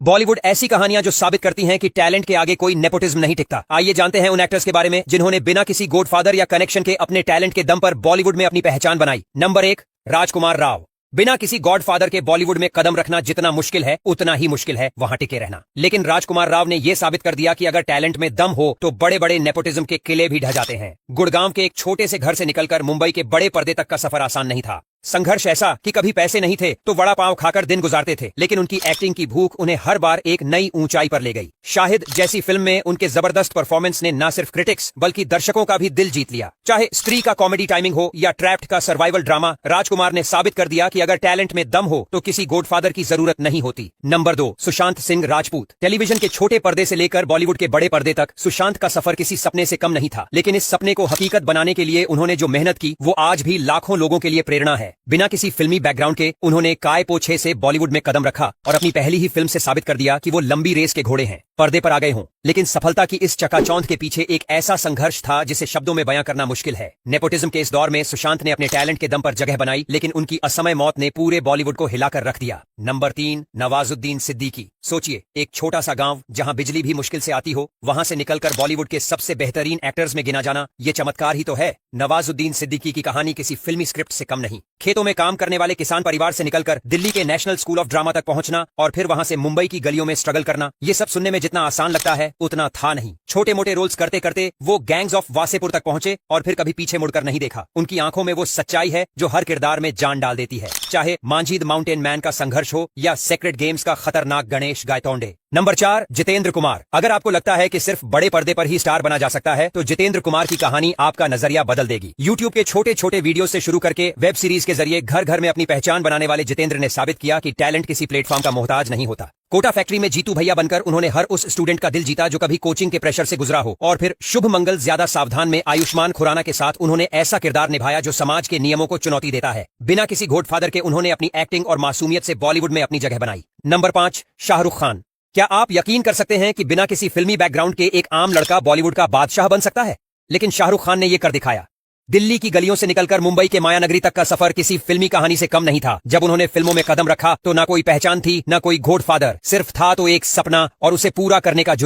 बॉलीवुड ऐसी कहानियां जो साबित करती हैं कि टैलेंट के आगे कोई नेपोटिज्म नहीं टिकता। आइए जानते हैं उन एक्टर्स के बारे में जिन्होंने बिना किसी गॉडफादर या कनेक्शन के अपने टैलेंट के दम पर बॉलीवुड में अपनी पहचान बनाई। नंबर 1, राजकुमार राव। बिना किसी गॉडफादर के बॉलीवुड में कदम रखना जितना मुश्किल है उतना ही मुश्किल है वहां टिके रहना। लेकिन राजकुमार राव ने यह साबित कर दिया कि अगर टैलेंट में दम हो तो बड़े बड़े नेपोटिज्म के किले भी ढह जाते हैं। गुड़गांव के एक छोटे से घर से निकलकर मुंबई के बड़े पर्दे तक का सफर आसान नहीं था। संघर्ष ऐसा कि कभी पैसे नहीं थे तो वड़ा पाव खाकर दिन गुजारते थे, लेकिन उनकी एक्टिंग की भूख उन्हें हर बार एक नई ऊंचाई पर ले गई। शाहिद जैसी फिल्म में उनके जबरदस्त परफॉर्मेंस ने न सिर्फ क्रिटिक्स बल्कि दर्शकों का भी दिल जीत लिया। चाहे स्त्री का कॉमेडी टाइमिंग हो या ट्रैप्ड का सर्वाइवल ड्रामा, राजकुमार ने साबित कर दिया कि अगर टैलेंट में दम हो तो किसी गॉडफादर की जरूरत नहीं होती। नंबर 2, सुशांत सिंह राजपूत। टेलीविजन के छोटे पर्दे से लेकर बॉलीवुड के बड़े पर्दे तक सुशांत का सफर किसी सपने से कम नहीं था, लेकिन इस सपने को हकीकत बनाने के लिए उन्होंने जो मेहनत की वो आज भी लाखों लोगों के लिए प्रेरणा है। बिना किसी फिल्मी बैकग्राउंड के उन्होंने काय पोछे से बॉलीवुड में कदम रखा और अपनी पहली ही फिल्म से साबित कर दिया कि वो लंबी रेस के घोड़े हैं, पर्दे पर आ गए हों। लेकिन सफलता की इस चकाचौंध के पीछे एक ऐसा संघर्ष था जिसे शब्दों में बयां करना मुश्किल है। नेपोटिज्म के इस दौर में सुशांत ने अपने टैलेंट के दम पर जगह बनाई, लेकिन उनकी असमय मौत ने पूरे बॉलीवुड को हिलाकर रख दिया। नंबर 3, नवाजुद्दीन सिद्दीकी। सोचिए, एक छोटा सा गांव जहां बिजली भी मुश्किल से आती हो, वहां से निकलकर बॉलीवुड के सबसे बेहतरीन एक्टर्स में गिना जाना, ये चमत्कार ही तो है। नवाजुद्दीन सिद्दीकी की कहानी किसी फिल्मी स्क्रिप्ट से कम नहीं। खेतों में काम करने वाले किसान परिवार से निकलकर दिल्ली के नेशनल स्कूल ऑफ ड्रामा तक पहुंचना और फिर वहां से मुंबई की गलियों में स्ट्रगल करना, ये सब सुनने में जितना आसान लगता है उतना था नहीं। छोटे मोटे रोल्स करते करते वो गैंग्स ऑफ वासेपुर तक पहुंचे और फिर कभी पीछे मुड़कर नहीं देखा। उनकी आंखों में वो सच्चाई है जो हर किरदार में जान डाल देती है, चाहे मांझी द माउंटेन मैन का संघर्ष हो या सेक्रेड गेम्स का खतरनाक गणेश गायतोंडे। नंबर 4, जितेंद्र कुमार। अगर आपको लगता है कि सिर्फ बड़े पर्दे पर ही स्टार बना जा सकता है तो जितेंद्र कुमार की कहानी आपका नजरिया बदल देगी। यूट्यूब के छोटे छोटे वीडियो से शुरू करके वेब सीरीज के जरिए घर घर में अपनी पहचान बनाने वाले जितेंद्र ने साबित किया कि टैलेंट किसी प्लेटफॉर्म का मोहताज नहीं होता। कोटा फैक्ट्री में जीतू भैया बनकर उन्होंने हर उस स्टूडेंट का दिल जीता जो कभी कोचिंग के प्रेशर से गुजरा हो, और फिर शुभ मंगल ज्यादा सावधान में आयुष्मान खुराना के साथ उन्होंने ऐसा किरदार निभाया जो समाज के नियमों को चुनौती देता है। बिना किसी गॉडफादर के उन्होंने अपनी एक्टिंग और मासूमियत से बॉलीवुड में अपनी जगह बनाई। नंबर 5, शाहरुख खान। क्या आप यकीन कर सकते हैं कि बिना किसी फिल्मी बैकग्राउंड के एक आम लड़का बॉलीवुड का बादशाह बन सकता है? लेकिन शाहरुख खान ने यह कर दिखाया। दिल्ली की गलियों से निकलकर मुंबई के मायानगरी तक का सफर किसी फिल्मी कहानी से कम नहीं था। जब उन्होंने फिल्मों में कदम रखा तो ना कोई पहचान थी, ना कोई गॉडफादर, सिर्फ था तो एक सपना और उसे पूरा करने का